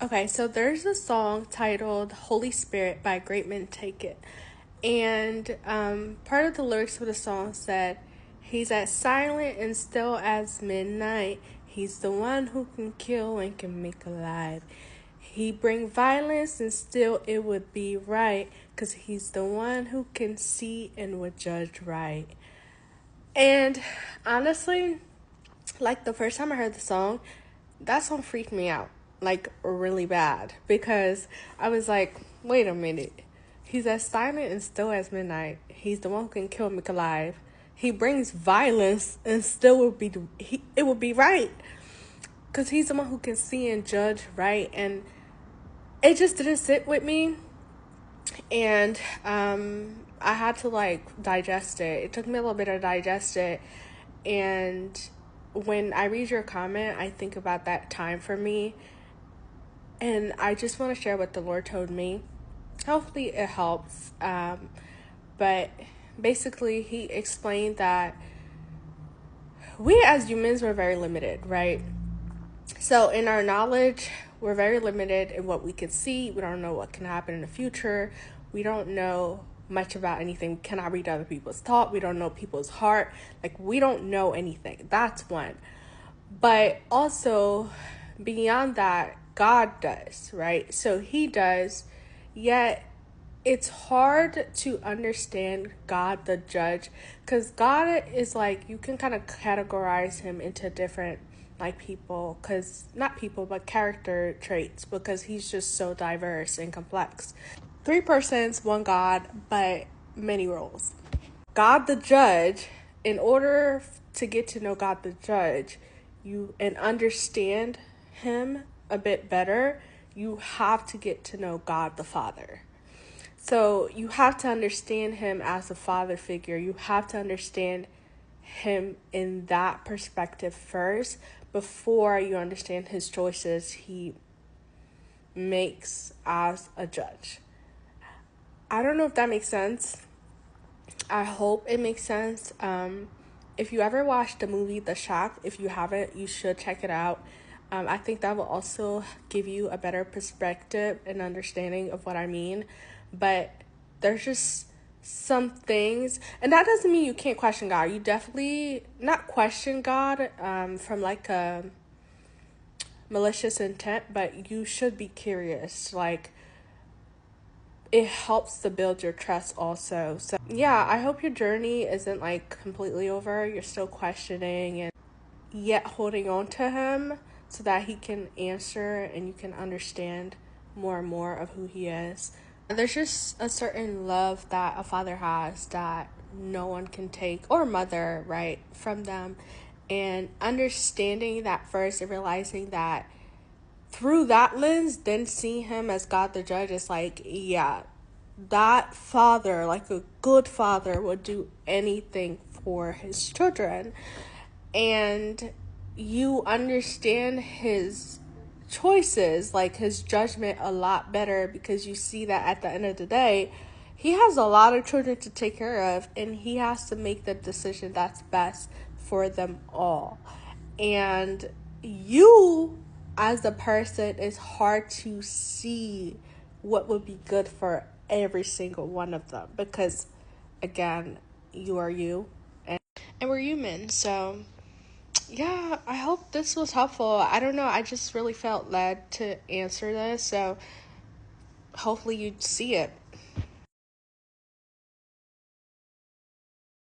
Okay, so there's a song titled Holy Spirit by Great Men Take It. And part of the lyrics of the song said, He's as silent and still as midnight. He's the one who can kill and can make alive. He bring violence and still it would be right. 'Cause he's the one who can see and would judge right. And honestly, like the first time I heard the song, that song freaked me out, like really bad, because I was like, wait a minute. He's as silent and still as midnight. He's the one who can kill and make alive. He brings violence and still it would be right, because he's the one who can see and judge right. And it just didn't sit with me, and I had to like digest it. It took me a little bit to digest it, and when I read your comment, I think about that time for me, and I just want to share what the Lord told me. Hopefully it helps. But basically, He explained that we as humans were very limited, right? So in our knowledge, we're very limited in what we can see. We don't know what can happen in the future. We don't know much about anything. We cannot read other people's thought. We don't know people's heart. Like, we don't know anything. That's one. But also, beyond that, God does, right? So He does, yet it's hard to understand God the judge, because God is like, you can kind of categorize Him into different like people, because not people but character traits, because He's just so diverse and complex. Three persons, one God, but many roles. God the judge, in order to get to know God the judge, you and understand Him a bit better, you have to get to know God the Father. So you have to understand Him as a father figure. You have to understand Him in that perspective first before you understand His choices He makes as a judge. I don't know if that makes sense. I hope it makes sense. If you ever watched the movie The Shack, if you haven't, you should check it out. I think that will also give you a better perspective and understanding of what I mean. But there's just some things, and that doesn't mean you can't question God. You definitely not question God from like a malicious intent, but you should be curious. Like, it helps to build your trust also. So yeah, I hope your journey isn't like completely over. You're still questioning and yet holding on to Him so that He can answer and you can understand more and more of who He is. There's just a certain love that a father has that no one can take, or mother, right, from them. And understanding that first and realizing that through that lens, then see Him as God the judge is like, yeah, that father, like a good father, would do anything for his children. And you understand His choices, like His judgment, a lot better, because you see that at the end of the day, He has a lot of children to take care of, and He has to make the decision that's best for them all. And you, as a person, it's hard to see what would be good for every single one of them, because again, you are you, and we're human. So yeah, I hope this was helpful. I don't know, I just really felt led to answer this, so hopefully you see it.